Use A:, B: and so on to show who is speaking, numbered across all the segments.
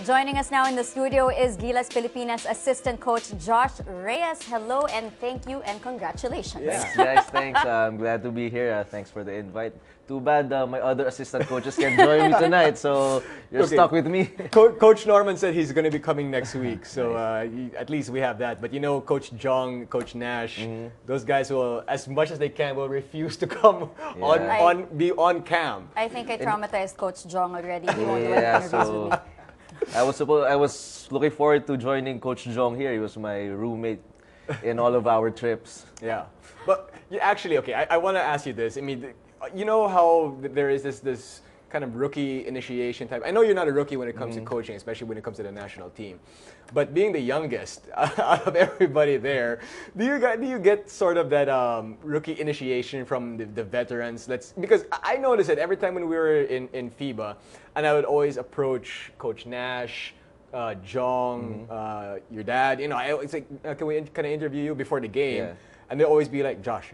A: Joining us now in the studio is Gilas Pilipinas assistant coach Josh Reyes. Hello and thank you and congratulations.
B: Thanks, guys. Thanks. I'm glad to be here. Thanks for the invite. Too bad my other assistant coaches can't join me tonight, so you're stuck with me.
C: Coach Norman said he's going to be coming next week, so at least we have that. But you know, Coach Jong, Coach Nash, those guys will, as much as they can, will refuse to come be on cam.
A: I think I traumatized Coach Jong already. He won't do any interviews with me.
B: I was looking forward to joining Coach Jong here. He was my roommate in all of our trips.
C: Yeah, but actually, okay, I want to ask you this. I mean, you know how there is this kind of rookie initiation type. I know you're not a rookie when it comes to coaching, especially when it comes to the national team. But being the youngest out of everybody there, do you get sort of that rookie initiation from the veterans? Because I noticed it every time when we were in FIBA, and I would always approach Coach Nash, Jong, your dad. You know, I always like, can we kind of interview you before the game? Yeah. And they'll always be like, Josh.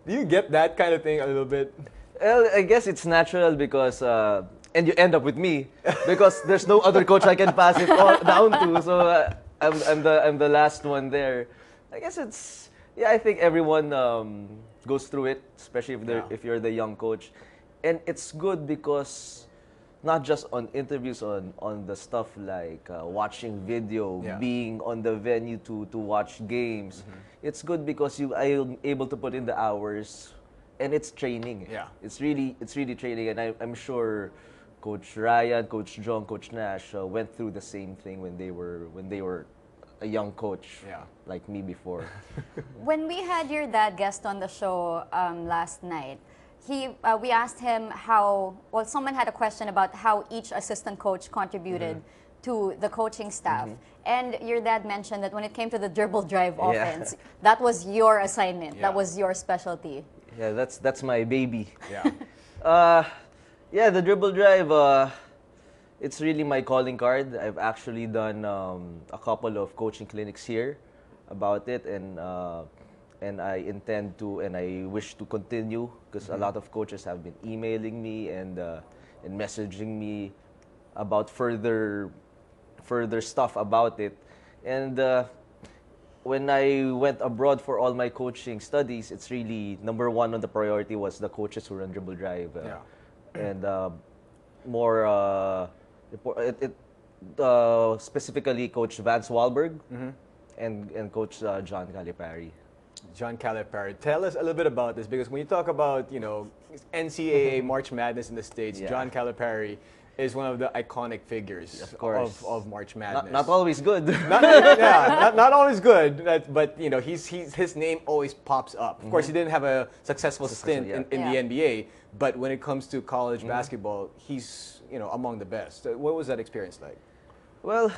C: Do you get that kind of thing a little bit?
B: Well, I guess it's natural because, and you end up with me, because there's no other coach I can pass it all down to. So I'm the last one there. I guess it's, yeah, I think everyone goes through it, especially if you're the young coach. And it's good because not just on interviews, on the stuff like watching video, being on the venue to watch games. It's good because I'm able to put in the hours, and it's training. Yeah, it's really training, and I'm sure Coach Ryan, Coach John, Coach Nash went through the same thing when they were a young coach, like me before.
A: When we had your dad guest on the show last night, we asked him someone had a question about how each assistant coach contributed to the coaching staff. And your dad mentioned that when it came to the dribble drive offense, that was your assignment, that was your specialty.
B: Yeah, that's my baby. Yeah. Yeah, the dribble drive, it's really my calling card. I've actually done a couple of coaching clinics here about it, and I intend to, and I wish to continue, because a lot of coaches have been emailing me and messaging me about further stuff about it. And when I went abroad for all my coaching studies, it's really number one on the priority was the coaches who run dribble drive, and specifically Coach Vance Wahlberg and Coach John Calipari.
C: John Calipari, tell us a little bit about this, because when you talk about, you know, NCAA March Madness in the States, John Calipari is one of the iconic figures of March Madness.
B: Not always good.
C: not always good, but you know, his name always pops up. Of course, he didn't have a successful stint in the NBA, but when it comes to college basketball, he's, you know, among the best. What was that experience like?
B: Well,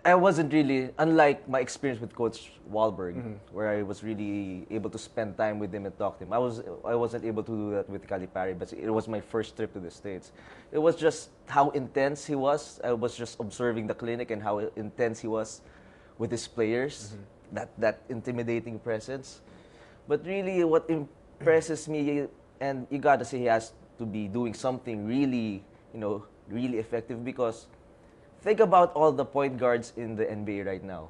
B: I wasn't really, unlike my experience with Coach Wahlberg, where I was really able to spend time with him and talk to him. I wasn't able to do that with Calipari, but it was my first trip to the States. It was just how intense he was. I was just observing the clinic and how intense he was with his players, that intimidating presence. But really what impresses me, and you gotta say he has to be doing something really, you know, really effective, because think about all the point guards in the NBA right now.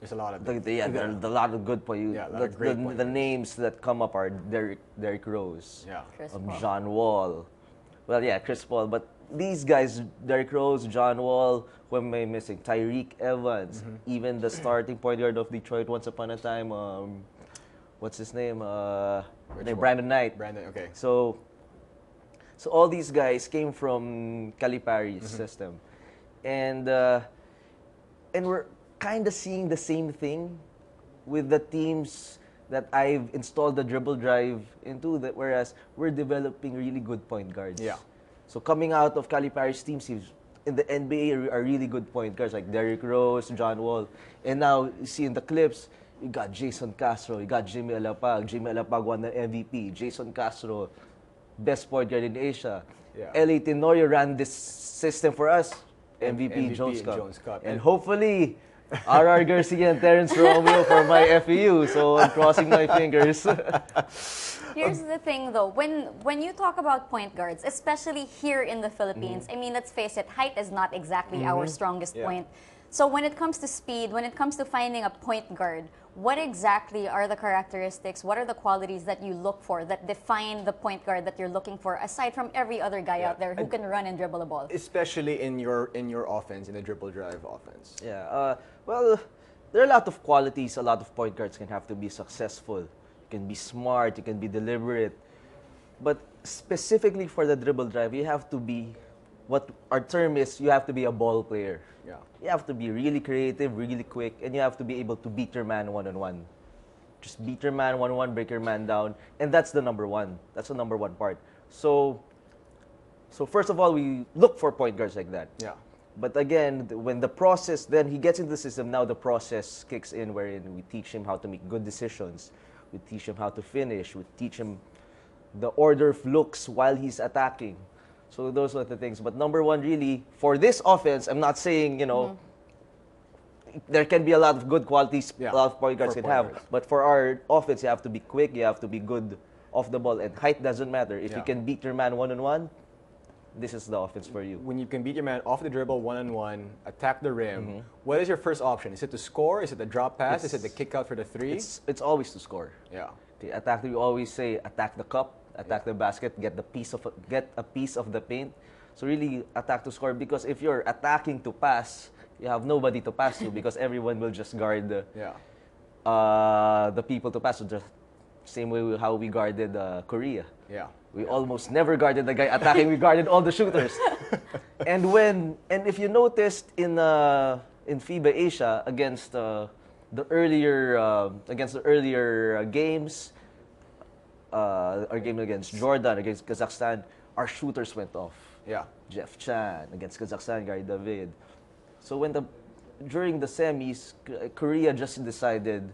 C: There's a lot of
B: them. There's a lot of good point. The names that come up are Derrick Rose, John Wall. Well, yeah, Chris Paul. But these guys, Derrick Rose, John Wall, who am I missing? Tyreek Evans, even the starting point guard of Detroit once upon a time. What's his name? Brandon Knight.
C: Brandon, okay.
B: So all these guys came from Calipari's system. And we're kind of seeing the same thing with the teams that I've installed the dribble drive into, whereas we're developing really good point guards. Yeah. So coming out of Calipari's teams in the NBA are really good point guards like Derrick Rose, John Wall. And now you see in the clips, you got Jason Castro, you got Jimmy Alapag. Jimmy Alapag won the MVP. Jason Castro, best point guard in Asia. Yeah. L.A. Tenorio ran this system for us. MVP Jones Cup. And hopefully, R.R. Garcia and Terrence Romeo for my FEU. So I'm crossing my fingers.
A: Here's the thing, though. When you talk about point guards, especially here in the Philippines, I mean, let's face it, height is not exactly our strongest point. So when it comes to speed, when it comes to finding a point guard, what exactly are the characteristics, what are the qualities that you look for that define the point guard that you're looking for, aside from every other guy out there who can run and dribble a ball?
C: Especially in your offense, in the dribble drive offense.
B: Yeah. Well, there are a lot of qualities a lot of point guards can have to be successful. You can be smart, you can be deliberate. But specifically for the dribble drive, you have to be, what our term is, you have to be a ball player.
C: Yeah.
B: You have to be really creative, really quick, and you have to be able to beat your man one-on-one. Just beat your man one-on-one, break your man down, and that's the number one. That's the number one part. So first of all, we look for point guards like that.
C: Yeah.
B: But again, when the process, then he gets into the system, now the process kicks in wherein we teach him how to make good decisions. We teach him how to finish. We teach him the order of looks while he's attacking. So those are the things. But number one, really, for this offense, I'm not saying, there can be a lot of good qualities a lot of point guards can have. But for our offense, you have to be quick, you have to be good off the ball, and height doesn't matter. If you can beat your man one-on-one, this is the offense for you.
C: When you can beat your man off the dribble one-on-one, attack the rim, what is your first option? Is it to score? Is it the drop pass? Is it the kick out for the three?
B: It's always to score.
C: Yeah.
B: Okay, attack, we always say attack the cup, attack the basket, get a piece of the paint. So really attack to score, because if you're attacking to pass, you have nobody to pass to because everyone will just guard the people to pass. So the same way how we guarded Korea.
C: Yeah.
B: We almost never guarded the guy attacking. We guarded all the shooters. and if you noticed in FIBA Asia against the earlier games, our game against Jordan, against Kazakhstan, our shooters went off.
C: Yeah.
B: Jeff Chan against Kazakhstan, Gary David. So during the semis, Korea just decided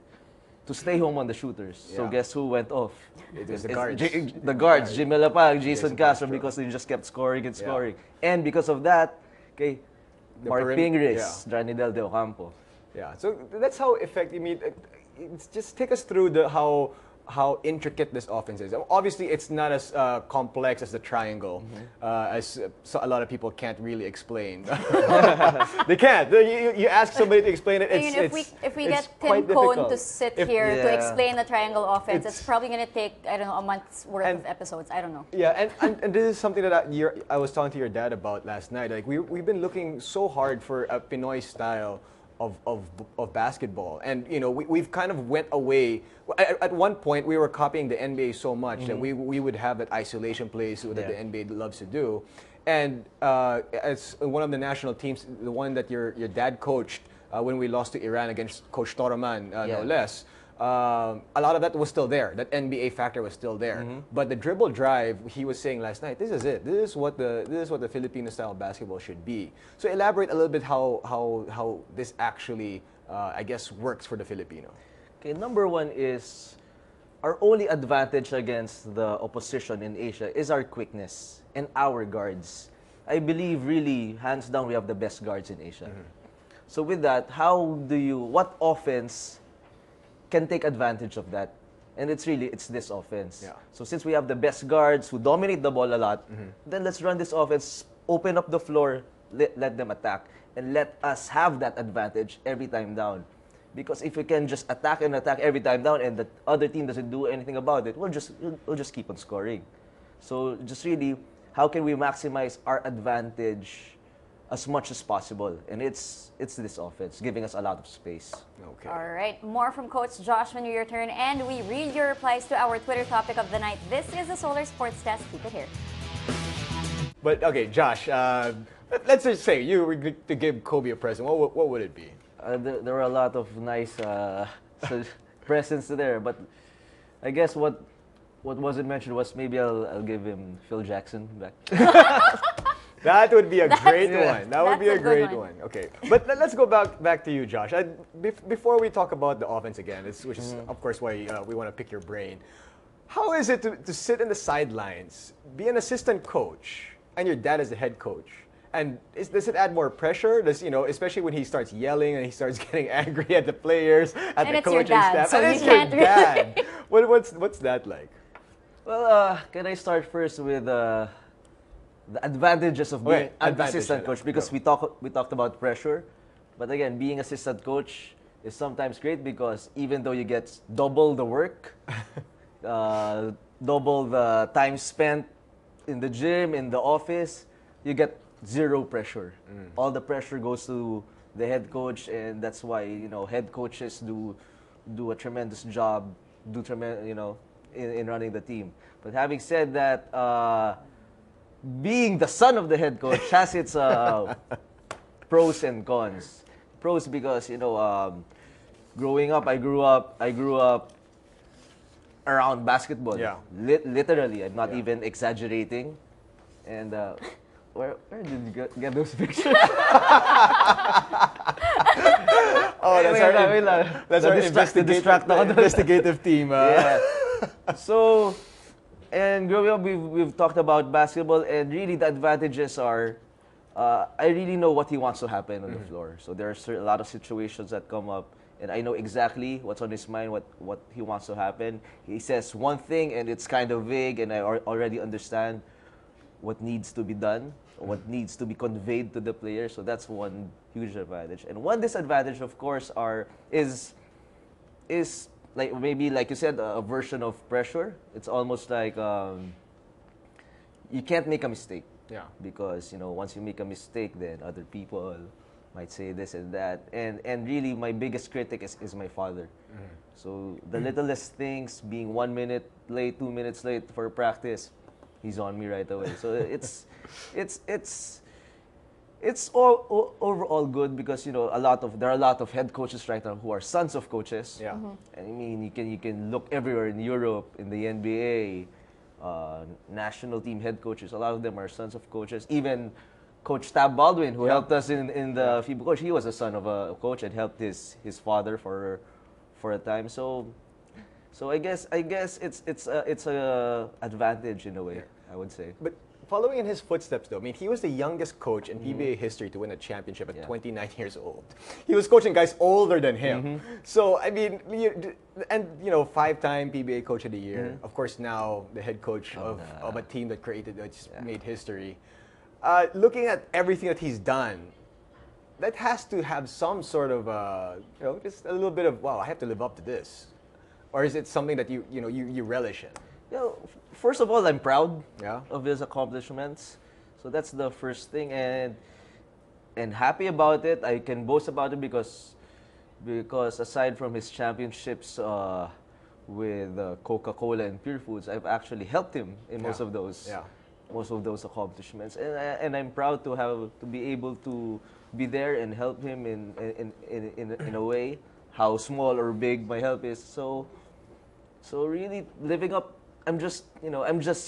B: to stay home on the shooters.
C: Yeah.
B: So guess who went off?
C: It was the guards.
B: The guards, Jimmy Lapag, Jason Castro, because they just kept scoring and scoring. And because of that, okay, Mark Pingris, Johnny Del De Ocampo.
C: Yeah, so that's how effective. I mean, just take us through how intricate this offense is. Obviously, it's not as complex as the triangle, as a lot of people can't really explain. They can't. You ask somebody to explain it.
A: If we get Tim Cohn to sit here to explain the triangle offense, it's probably going to take, I don't know, a month's worth of episodes. I don't know.
C: Yeah, and this is something that I was talking to your dad about last night. Like we've been looking so hard for a Pinoy style of basketball, and we've kind of went away. At one point, we were copying the NBA so much that we would have that isolation plays that the NBA loves to do, and as one of the national teams, the one that your dad coached when we lost to Iran against Coach Toroman, no less. A lot of that was still there. That NBA factor was still there. But the dribble drive, he was saying last night, this is it. This is what the Filipino style basketball should be. So elaborate a little bit how this actually, I guess, works for the Filipino.
B: Okay, number one is our only advantage against the opposition in Asia is our quickness and our guards. I believe really, hands down, we have the best guards in Asia. So with that, what offense can take advantage of that? And it's this offense. Yeah. So since we have the best guards who dominate the ball a lot, then let's run this offense, open up the floor, let them attack, and let us have that advantage every time down. Because if we can just attack and attack every time down and the other team doesn't do anything about it, we'll just keep on scoring. So just really, how can we maximize our advantage as much as possible? And it's this offense, giving us a lot of space.
A: Okay. All right. More from Coach Josh when you return, and we read your replies to our Twitter topic of the night. This is the Solar Sports Test. Keep it here.
C: But okay, Josh, let's just say you were to give Kobe a present. What would it be?
B: There were a lot of nice presents there, but I guess what wasn't mentioned was maybe I'll give him Phil Jackson back.
C: That would be a great one. That would be a great one. Okay, but let's go back to you, Josh. Before we talk about the offense again, which is of course why we want to pick your brain. How is it to sit in the sidelines, be an assistant coach, and your dad is the head coach? And does it add more pressure? Especially when he starts yelling and he starts getting angry at the players, at the coaching staff.
A: So
C: and it's your dad. What's that like?
B: Well, can I start first with the advantages of being
C: Okay,
B: an
C: advantage,
B: assistant coach? Because
C: go.
B: we talked about pressure, but again, being assistant coach is sometimes great because even though you get double the work, double the time spent in the gym, in the office, you get zero pressure. All the pressure goes to the head coach, and that's why head coaches do a tremendous job, in running the team. But having said that, being the son of the head coach has its pros and cons. Pros because growing up, I grew up around basketball.
C: Yeah.
B: Literally, I'm not
C: Yeah.
B: even exaggerating. And where did you get those pictures?
C: Oh, that's
B: Wait lang.
C: that's
B: The
C: our
B: distract ako doon.
C: investigative team.
B: Yeah. So, and growing up, we've talked about basketball, and really the advantages are, I really know what he wants to happen on the floor. So there are a lot of situations that come up, and I know exactly what's on his mind, what he wants to happen. He says one thing, and it's kind of vague, and I already understand what needs to be done, what needs to be conveyed to the player. So that's one huge advantage. And one disadvantage, of course, is like maybe like you said, a version of pressure. It's almost like you can't make a mistake.
C: Yeah.
B: Because once you make a mistake, then other people might say this and that. And really, my biggest critic is my father. So the littlest things, being 1 minute late, 2 minutes late for practice, he's on me right away. So it's all overall good because there are a lot of head coaches right now who are sons of coaches.
C: Yeah.
B: And I mean, you can look everywhere in Europe, in the NBA, national team head coaches. A lot of them are sons of coaches. Even Coach Tab Baldwin, who helped us in the FIBA coach, he was a son of a coach and helped his father for a time. So I guess it's a advantage in a way, I would say.
C: But following in his footsteps, though, I mean, he was the youngest coach in PBA history to win a championship at 29 years old. He was coaching guys older than him. So, I mean, five-time PBA coach of the year. Of course, now the head coach of a team that made history. Looking at everything that he's done, that has to have some sort of, just a little bit of, wow, I have to live up to this. Or is it something that you relish in?
B: First of all, I'm proud
C: Yeah.
B: of his accomplishments. So that's the first thing, and happy about it. I can boast about it because aside from his championships with Coca-Cola and Pure Foods, I've actually helped him in most of those accomplishments, and I'm proud to be able to be there and help him in a way, how small or big my help is. So really living up. I'm just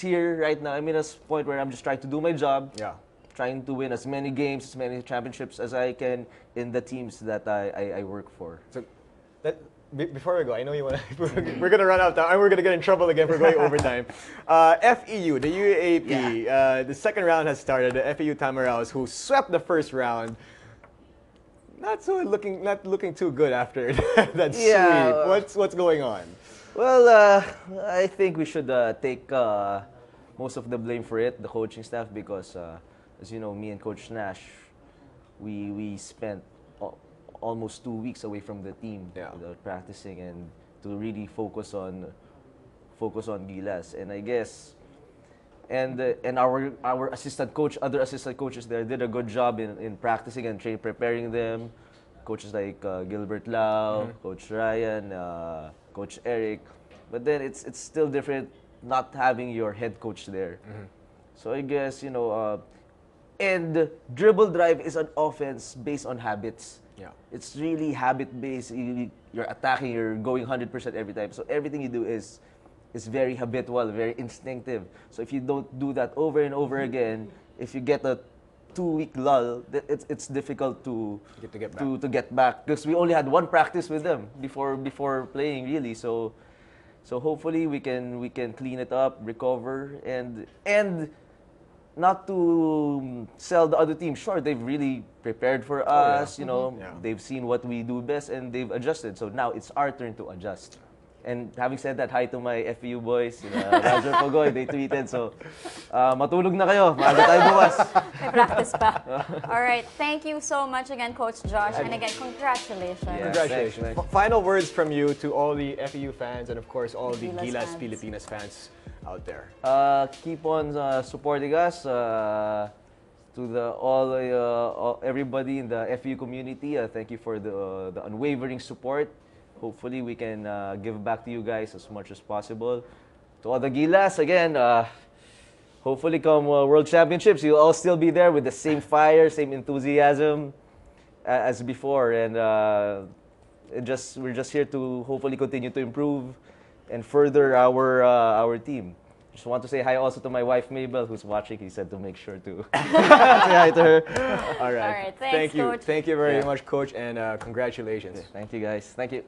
B: here right now. I'm in a point where I'm just trying to do my job.
C: Yeah.
B: Trying to win as many games, as many championships as I can in the teams that I work for.
C: So, before we go, I know you want to. We're going to run out of time, and we're going to get in trouble again for going overtime. FEU, the UAAP, the second round has started. The FEU Tamaraos, who swept the first round, not looking too good after that sweep. What's going on?
B: Well, I think we should take most of the blame for it, the coaching staff, because as you know, me and Coach Nash, we spent almost 2 weeks away from the team without practicing and to really focus on Gilas. And I guess and our assistant coach, other assistant coaches there did a good job in practicing and preparing them. Coaches like Gilbert Lau, Coach Ryan, Coach Eric, but then it's still different not having your head coach there. So I guess and dribble drive is an offense based on habits.
C: Yeah,
B: it's really habit based. You're attacking, you're going 100% every time. So everything you do is very habitual, very instinctive. So if you don't do that over and over again, if you get a 2-week lull, it's difficult to get back because we only had one practice with them before playing really. So hopefully we can clean it up, recover, and not to sell the other team short. They've really prepared for us. They've seen what we do best and they've adjusted. So now it's our turn to adjust. And having said that, hi to my FEU boys, Roger Pogoy, they tweeted. So, matulog na kayo. Maaga tayo bukas.
A: May practice pa. All right. Thank you so much again, Coach Josh. And again, congratulations.
B: Yeah.
C: Congratulations.
B: Thanks.
C: Final words from you to all the FEU fans and of course all the
A: Gilas
C: Gilas
A: fans.
C: Pilipinas fans out there.
B: Keep on supporting us. To everybody in the FEU community, thank you for the unwavering support. Hopefully, we can give back to you guys as much as possible. To all the Gilas, again, hopefully come World Championships, you'll all still be there with the same fire, same enthusiasm as before. And we're just here to hopefully continue to improve and further our team. Just want to say hi also to my wife Mabel, who's watching. He said to make sure to say hi to her.
C: All right.
A: All right. Thanks,
C: Thank you.
A: Coach.
C: Thank you very much, Coach, and congratulations.
B: Thank you, guys. Thank you.